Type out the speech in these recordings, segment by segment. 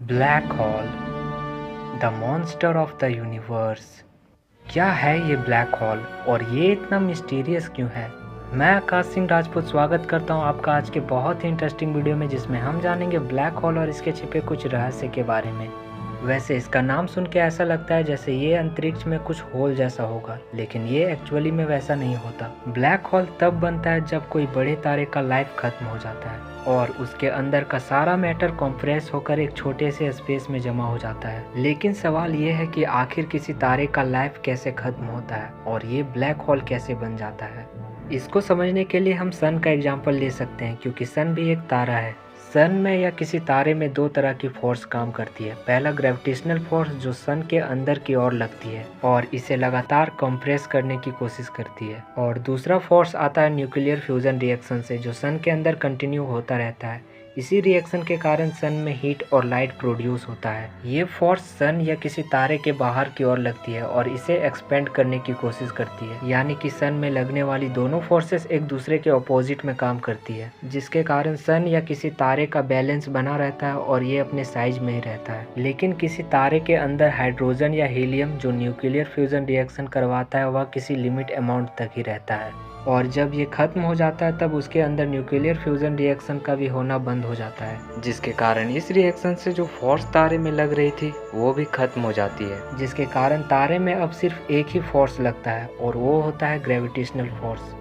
Black hole, the monster of the universe. क्या है ये ब्लैक होल और ये इतना मिस्टीरियस क्यों है? मैं आकाश सिंह राजपूत स्वागत करता हूँ आपका आज के बहुत ही इंटरेस्टिंग वीडियो में, जिसमें हम जानेंगे ब्लैक होल और इसके छिपे कुछ रहस्य के बारे में। वैसे इसका नाम सुन के ऐसा लगता है जैसे ये अंतरिक्ष में कुछ होल जैसा होगा, लेकिन ये एक्चुअली में वैसा नहीं होता। ब्लैक होल तब बनता है जब कोई बड़े तारे का लाइफ खत्म हो जाता है और उसके अंदर का सारा मैटर कंप्रेस होकर एक छोटे से स्पेस में जमा हो जाता है। लेकिन सवाल ये है कि आखिर किसी तारे का लाइफ कैसे खत्म होता है और ये ब्लैक होल कैसे बन जाता है? इसको समझने के लिए हम सन का एग्जाम्पल ले सकते हैं, क्योंकि सन भी एक तारा है। सन में या किसी तारे में दो तरह की फोर्स काम करती है। पहला ग्रेविटेशनल फोर्स जो सन के अंदर की ओर लगती है और इसे लगातार कंप्रेस करने की कोशिश करती है, और दूसरा फोर्स आता है न्यूक्लियर फ्यूजन रिएक्शन से, जो सन के अंदर कंटिन्यू होता रहता है। इसी रिएक्शन के कारण सन में हीट और लाइट प्रोड्यूस होता है। ये फोर्स सन या किसी तारे के बाहर की ओर लगती है और इसे एक्सपेंड करने की कोशिश करती है, यानी कि सन में लगने वाली दोनों फोर्सेस एक दूसरे के ऑपोजिट में काम करती है, जिसके कारण सन या किसी तारे का बैलेंस बना रहता है और ये अपने साइज में ही रहता है। लेकिन किसी तारे के अंदर हाइड्रोजन या हीलियम जो न्यूक्लियर फ्यूजन रिएक्शन करवाता है वह किसी लिमिट अमाउंट तक ही रहता है, और जब ये खत्म हो जाता है तब उसके अंदर न्यूक्लियर फ्यूजन रिएक्शन का भी होना बंद हो जाता है, जिसके कारण इस रिएक्शन से जो फोर्स तारे में लग रही थी वो भी खत्म हो जाती है, जिसके कारण तारे में अब सिर्फ एक ही फोर्स लगता है और वो होता है ग्रेविटेशनल फोर्स।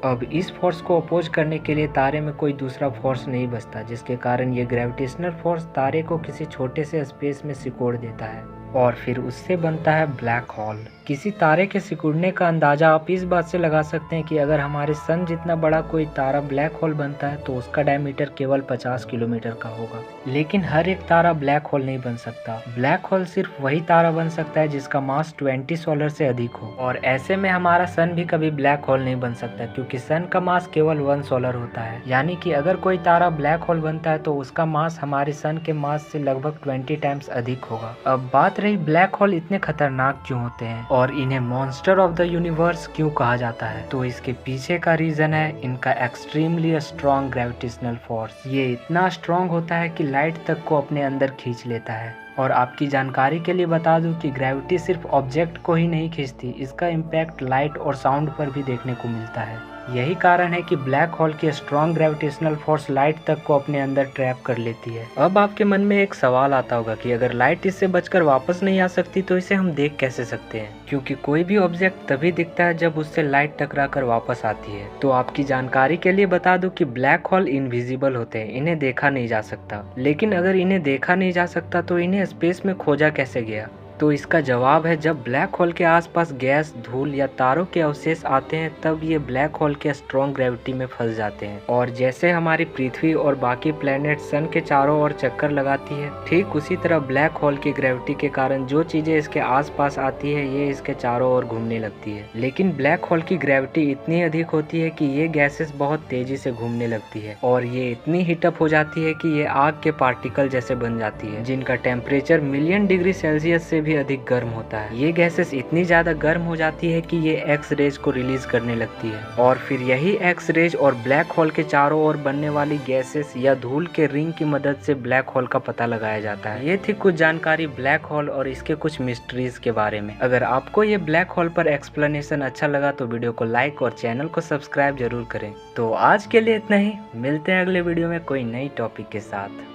अब इस फोर्स को अपोज करने के लिए तारे में कोई दूसरा फोर्स नहीं बचता, जिसके कारण ये ग्रेविटेशनल फोर्स तारे को किसी छोटे से स्पेस में सिकोड़ देता है और फिर उससे बनता है ब्लैक होल। किसी तारे के सिकुड़ने का अंदाजा आप इस बात से लगा सकते हैं कि अगर हमारे सन जितना बड़ा कोई तारा ब्लैक होल बनता है तो उसका डायमीटर केवल 50 किलोमीटर का होगा। लेकिन हर एक तारा ब्लैक होल नहीं बन सकता। ब्लैक होल सिर्फ वही तारा बन सकता है जिसका मास 20 सोलर से अधिक हो, और ऐसे में हमारा सन भी कभी ब्लैक होल नहीं बन सकता, क्योंकि सन का मास केवल 1 सोलर होता है। यानी कि अगर कोई तारा ब्लैक होल बनता है तो उसका मास हमारे सन के मास से लगभग 20 टाइम्स अधिक होगा। अब बात रही ब्लैक होल इतने खतरनाक क्यों होते हैं और इन्हें मॉन्स्टर ऑफ द यूनिवर्स क्यों कहा जाता है, तो इसके पीछे का रीजन है इनका एक्सट्रीमली स्ट्रॉन्ग ग्रेविटेशनल फोर्स। ये इतना स्ट्रॉन्ग होता है कि लाइट तक को अपने अंदर खींच लेता है। और आपकी जानकारी के लिए बता दूं कि ग्रेविटी सिर्फ ऑब्जेक्ट को ही नहीं खींचती, इसका इम्पैक्ट लाइट और साउंड पर भी देखने को मिलता है। यही कारण है कि ब्लैक होल की स्ट्रॉन्ग ग्रेविटेशनल फोर्स लाइट तक को अपने अंदर ट्रैप कर लेती है। अब आपके मन में एक सवाल आता होगा कि अगर लाइट इससे बचकर वापस नहीं आ सकती तो इसे हम देख कैसे सकते हैं, क्योंकि कोई भी ऑब्जेक्ट तभी दिखता है जब उससे लाइट टकरा कर वापस आती है। तो आपकी जानकारी के लिए बता दूं कि ब्लैक होल इनविजिबल होते हैं, इन्हें देखा नहीं जा सकता। लेकिन अगर इन्हें देखा नहीं जा सकता तो इन्हें स्पेस में खोजा कैसे गया? तो इसका जवाब है, जब ब्लैक होल के आसपास गैस, धूल या तारों के अवशेष आते हैं तब ये ब्लैक होल के स्ट्रॉन्ग ग्रेविटी में फंस जाते हैं। और जैसे हमारी पृथ्वी और बाकी प्लैनेट सन के चारों ओर चक्कर लगाती है, ठीक उसी तरह ब्लैक होल की ग्रेविटी के कारण जो चीजें इसके आसपास आती है ये इसके चारों ओर घूमने लगती है। लेकिन ब्लैक होल की ग्रेविटी इतनी अधिक होती है कि ये गैसेस बहुत तेजी से घूमने लगती है और ये इतनी हीटअप हो जाती है कि ये आग के पार्टिकल जैसे बन जाती है, जिनका टेम्परेचर मिलियन डिग्री सेल्सियस से भी अधिक गर्म होता है। ये गैसेस इतनी ज्यादा गर्म हो जाती है कि ये एक्स रेज को रिलीज करने लगती है, और फिर यही एक्स रेज और ब्लैक होल के चारों ओर बनने वाली गैसेस या धूल के रिंग की मदद से ब्लैक होल का पता लगाया जाता है। ये थी कुछ जानकारी ब्लैक होल और इसके कुछ मिस्ट्रीज के बारे में। अगर आपको ये ब्लैक होल पर एक्सप्लेनेशन अच्छा लगा तो वीडियो को लाइक और चैनल को सब्सक्राइब जरूर करें। तो आज के लिए इतना ही, मिलते हैं अगले वीडियो में कोई नई टॉपिक के साथ।